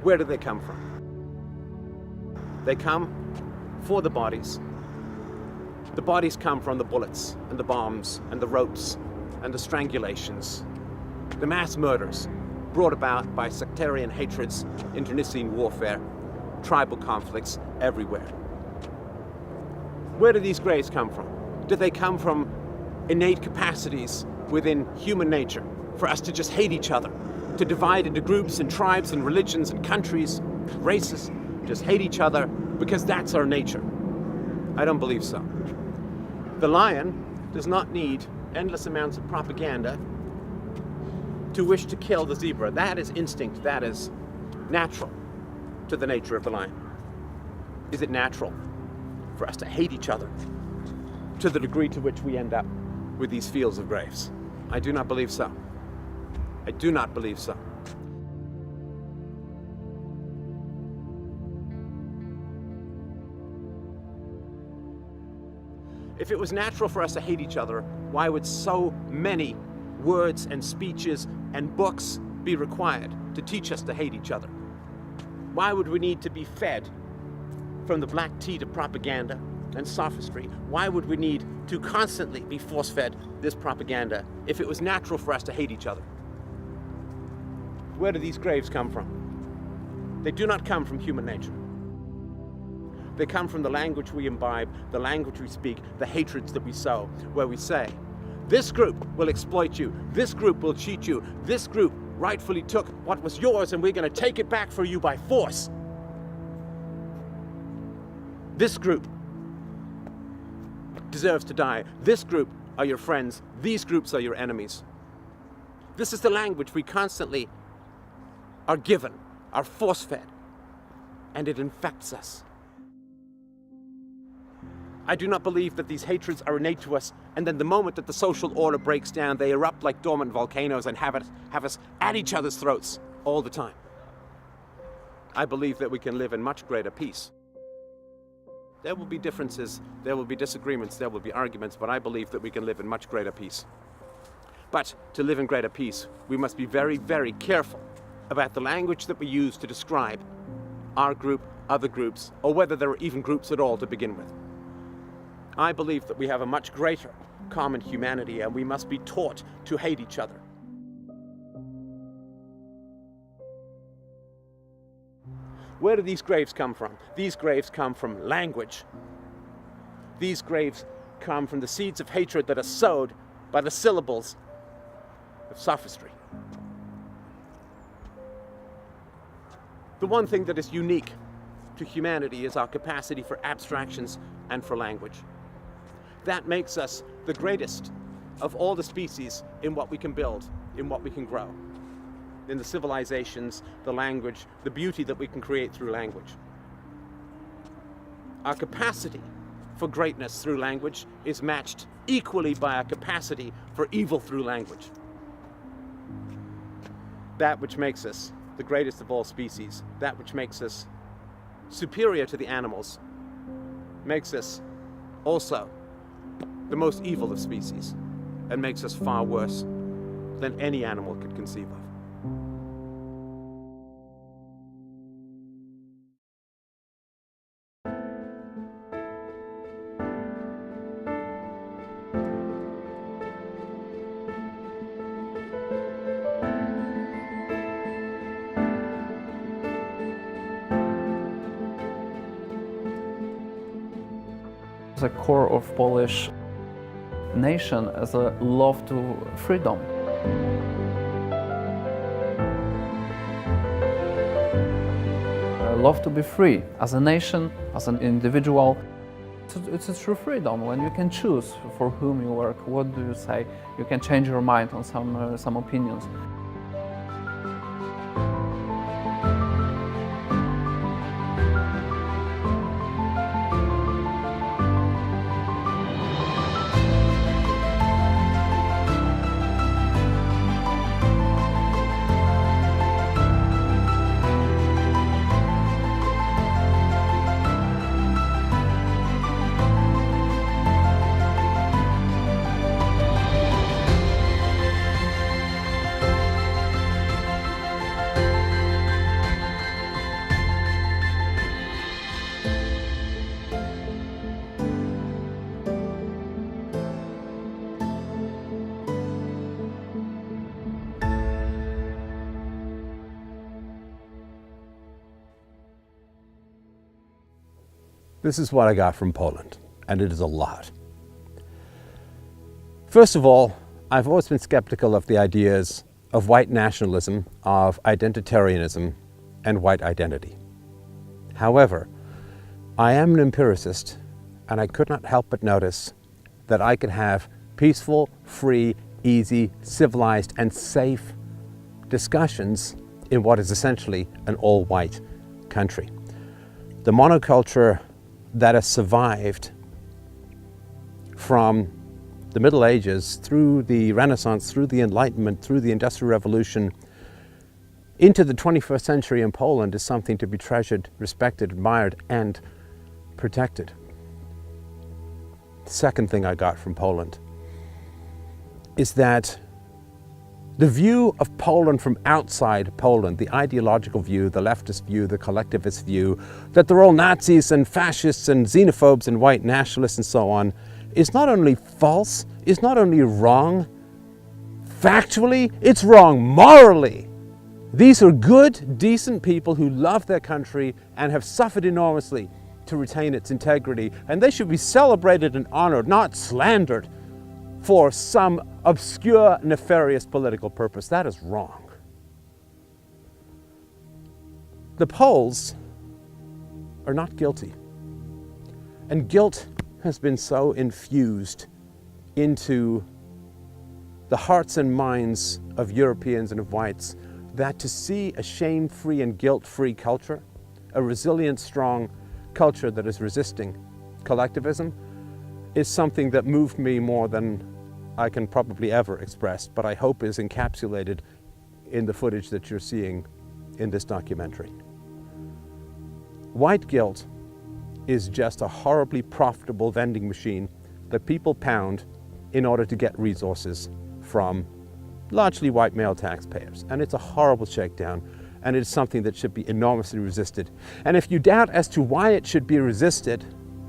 Where do they come from? They come for the bodies. The bodies come from the bullets and the bombs and the ropes and the strangulations, the mass murders brought about by sectarian hatreds, internecine warfare, tribal conflicts everywhere. Where do these graves come from? Do they come from innate capacities within human nature for us to just hate each other, to divide into groups and tribes and religions and countries, races, just hate each other because that's our nature? I don't believe so. The lion does not need endless amounts of propaganda to wish to kill the zebra. That is instinct, that is natural to the nature of the lion. Is it natural for us to hate each other to the degree to which we end up with these fields of graves? I do not believe so. I do not believe so. If it was natural for us to hate each other, why would so many words and speeches and books be required to teach us to hate each other? Why would we need to be fed from the black tea to propaganda and sophistry? Why would we need to constantly be force-fed this propaganda if it was natural for us to hate each other? Where do these graves come from? They do not come from human nature. They come from the language we imbibe, the language we speak, the hatreds that we sow, where we say, this group will exploit you, this group will cheat you, this group rightfully took what was yours and we're going to take it back for you by force. This group deserves to die. This group are your friends. These groups are your enemies. This is the language we constantly are given, are force-fed, and it infects us. I do not believe that these hatreds are innate to us, and then the moment that the social order breaks down, they erupt like dormant volcanoes and have us at each other's throats all the time. I believe that we can live in much greater peace. There will be differences, there will be disagreements, there will be arguments, but I believe that we can live in much greater peace. But to live in greater peace, we must be very, very careful about the language that we use to describe our group, other groups, or whether there are even groups at all to begin with. I believe that we have a much greater common humanity and we must be taught to hate each other. Where do these graves come from? These graves come from language. These graves come from the seeds of hatred that are sowed by the syllables of sophistry. The one thing that is unique to humanity is our capacity for abstractions and for language. That makes us the greatest of all the species in what we can build, in what we can grow. in the civilizations, the language, the beauty that we can create through language. Our capacity for greatness through language is matched equally by our capacity for evil through language. That which makes us the greatest of all species, that which makes us superior to the animals, makes us also the most evil of species, and makes us far worse than any animal could conceive of. The core of Polish nation as a love to freedom. A love to be free as a nation, as an individual. It's a true freedom when you can choose for whom you work, what do you say. You can change your mind on some opinions. This is what I got from Poland, and it is a lot. First of all, I've always been skeptical of the ideas of white nationalism, of identitarianism, and white identity. However, I am an empiricist, and I could not help but notice that I could have peaceful, free, easy, civilized, and safe discussions in what is essentially an all-white country. The monoculture that has survived from the Middle Ages through the Renaissance, through the Enlightenment, through the Industrial Revolution, into the 21st century in Poland is something to be treasured, respected, admired, and protected. The second thing I got from Poland is that the view of Poland from outside Poland, the ideological view, the leftist view, the collectivist view, that they're all Nazis and fascists and xenophobes and white nationalists and so on, is not only false, is not only wrong factually, it's wrong morally. These are good, decent people who love their country and have suffered enormously to retain its integrity, and they should be celebrated and honored, not slandered for some obscure, nefarious political purpose. That is wrong. The Poles are not guilty. And guilt has been so infused into the hearts and minds of Europeans and of whites that to see a shame-free and guilt-free culture, a resilient, strong culture that is resisting collectivism, is something that moved me more than I can probably ever express, but I hope is encapsulated in the footage that you're seeing in this documentary. White guilt is just a horribly profitable vending machine that people pound in order to get resources from largely white male taxpayers. And it's a horrible shakedown, and it's something that should be enormously resisted. And if you doubt as to why it should be resisted,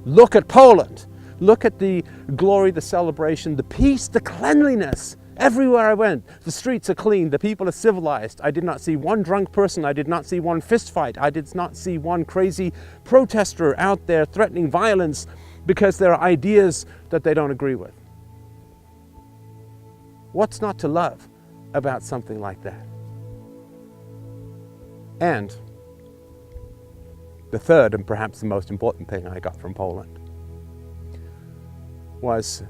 look at Poland. Look at the glory, the celebration, the peace, the cleanliness. Everywhere I went, the streets are clean, the people are civilized. I did not see one drunk person, I did not see one fist fight, I did not see one crazy protester out there threatening violence because there are ideas that they don't agree with. What's not to love about something like that? And the third and perhaps the most important thing I got from Poland was,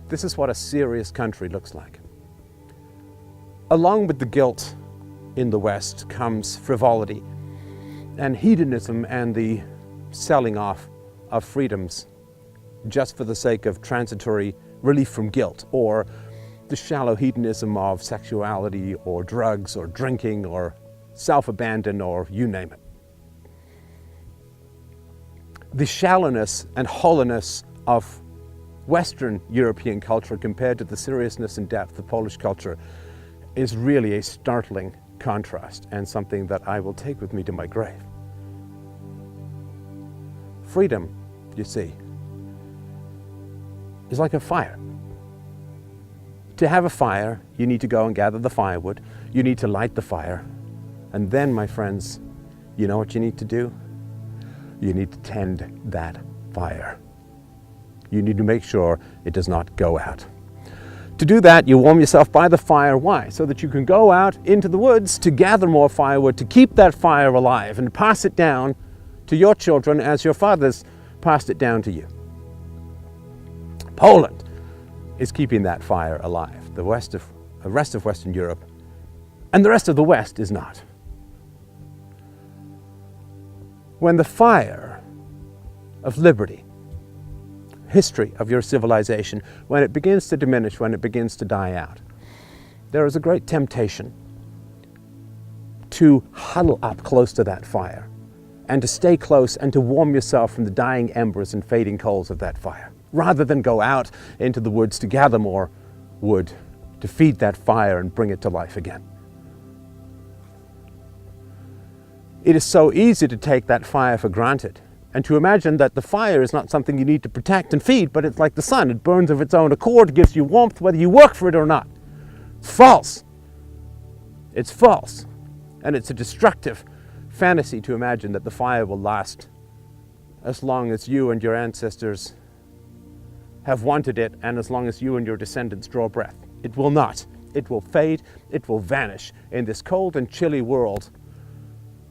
this is what a serious country looks like. Along with the guilt in the West comes frivolity and hedonism and the selling off of freedoms just for the sake of transitory relief from guilt, or the shallow hedonism of sexuality or drugs or drinking or self-abandon or you name it. The shallowness and hollowness of Western European culture compared to the seriousness and depth of Polish culture is really a startling contrast, and something that I will take with me to my grave. Freedom, you see, is like a fire. To have a fire, you need to go and gather the firewood, you need to light the fire, and then, my friends, you know what you need to do? You need to tend that fire. You need to make sure it does not go out. To do that, you warm yourself by the fire. Why? So that you can go out into the woods to gather more firewood, to keep that fire alive and pass it down to your children as your fathers passed it down to you. Poland is keeping that fire alive. The rest of Western Europe and the rest of the West is not. When the fire of liberty, history of your civilization, when it begins to diminish, when it begins to die out, there is a great temptation to huddle up close to that fire and to stay close and to warm yourself from the dying embers and fading coals of that fire, rather than go out into the woods to gather more wood to feed that fire and bring it to life again. It is so easy to take that fire for granted and to imagine that the fire is not something you need to protect and feed, but it's like the sun. It burns of its own accord, gives you warmth whether you work for it or not. It's false. It's false. And it's a destructive fantasy to imagine that the fire will last as long as you and your ancestors have wanted it, and as long as you and your descendants draw breath. It will not. It will fade. It will vanish in this cold and chilly world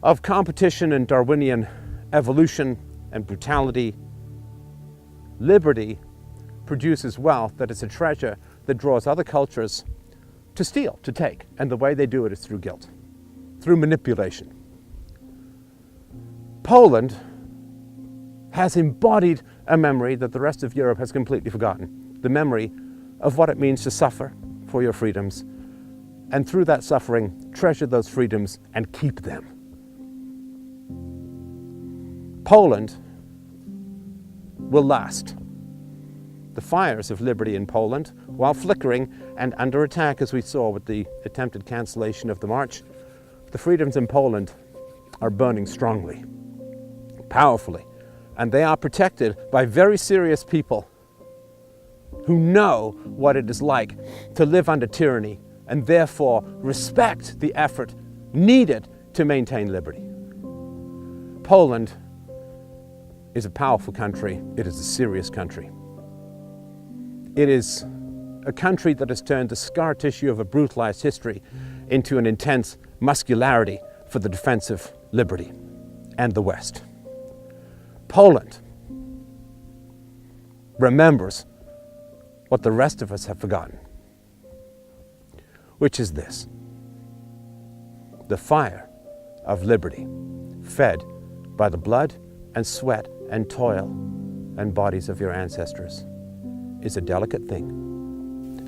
of competition and Darwinian evolution and brutality. Liberty produces wealth that is a treasure that draws other cultures to steal, to take, and the way they do it is through guilt, through manipulation. Poland has embodied a memory that the rest of Europe has completely forgotten, the memory of what it means to suffer for your freedoms, and through that suffering, treasure those freedoms and keep them. Poland will last. The fires of liberty in Poland, while flickering and under attack as we saw with the attempted cancellation of the march, the freedoms in Poland are burning strongly, powerfully, and they are protected by very serious people who know what it is like to live under tyranny and therefore respect the effort needed to maintain liberty. Poland is a powerful country. It is a serious country. It is a country that has turned the scar tissue of a brutalized history into an intense muscularity for the defense of liberty and the West. Poland remembers what the rest of us have forgotten, which is this: the fire of liberty, fed by the blood and sweat and toil and bodies of your ancestors, is a delicate thing.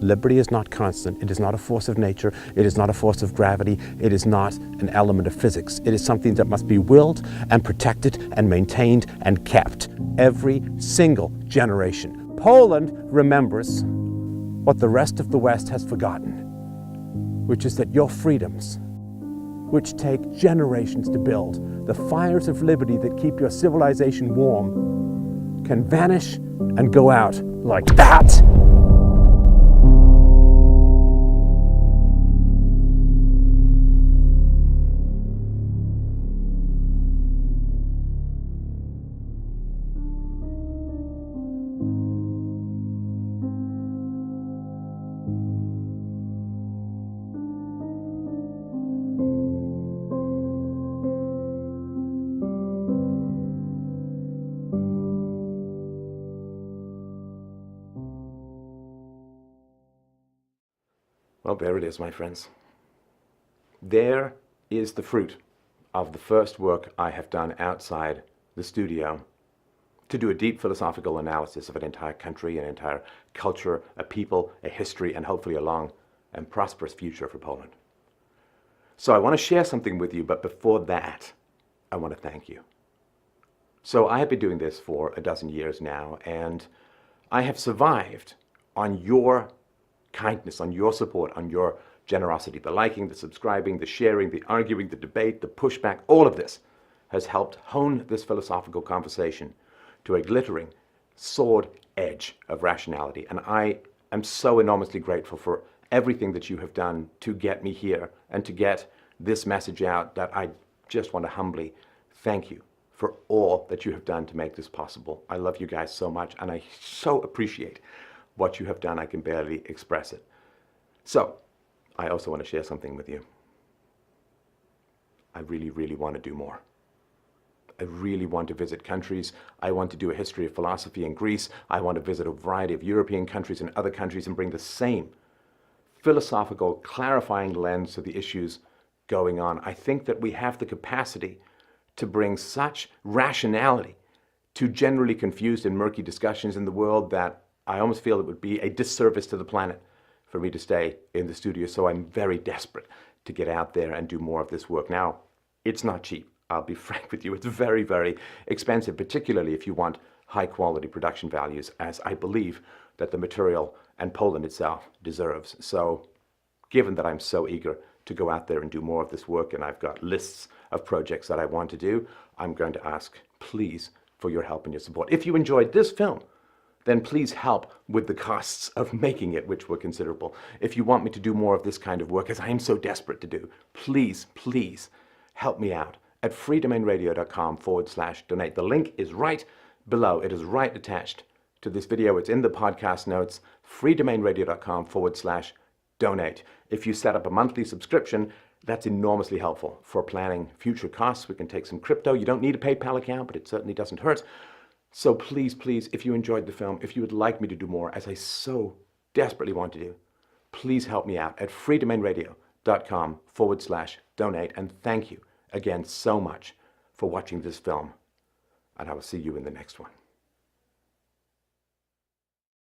Liberty is not constant. It is not a force of nature. It is not a force of gravity. It is not an element of physics. It is something that must be willed and protected and maintained and kept every single generation. Poland remembers what the rest of the West has forgotten, which is that your freedoms, which take generations to build, the fires of liberty that keep your civilization warm, can vanish and go out like that. Well, there it is, my friends. There is the fruit of the first work I have done outside the studio to do a deep philosophical analysis of an entire country, an entire culture, a people, a history, and hopefully a long and prosperous future for Poland. So I want to share something with you, but before that, I want to thank you. So I have been doing this for a dozen years now, and I have survived on your kindness, on your support, on your generosity. The liking, the subscribing, the sharing, the arguing, the debate, the pushback, all of this has helped hone this philosophical conversation to a glittering sword edge of rationality. And I am so enormously grateful for everything that you have done to get me here and to get this message out, that I just want to humbly thank you for all that you have done to make this possible. I love you guys so much, and I so appreciate what you have done. I can barely express it. So, I also want to share something with you. I really, really want to do more. I really want to visit countries. I want to do a history of philosophy in Greece. I want to visit a variety of European countries and other countries and bring the same philosophical, clarifying lens to the issues going on. I think that we have the capacity to bring such rationality to generally confused and murky discussions in the world that I almost feel it would be a disservice to the planet for me to stay in the studio. So I'm very desperate to get out there and do more of this work. Now, it's not cheap. I'll be frank with you. It's very, very expensive, particularly if you want high quality production values, as I believe that the material and Poland itself deserves. So given that I'm so eager to go out there and do more of this work, and I've got lists of projects that I want to do, I'm going to ask, please, for your help and your support. If you enjoyed this film, then please help with the costs of making it, which were considerable. If you want me to do more of this kind of work, as I am so desperate to do, please, please help me out at freedomainradio.com/donate. The link is right below. It is right attached to this video. It's in the podcast notes, freedomainradio.com/donate. If you set up a monthly subscription, that's enormously helpful for planning future costs. We can take some crypto. You don't need a PayPal account, but it certainly doesn't hurt. So please, please, if you enjoyed the film, if you would like me to do more, as I so desperately want to do, please help me out at freedomainradio.com/donate. And thank you again so much for watching this film. And I will see you in the next one.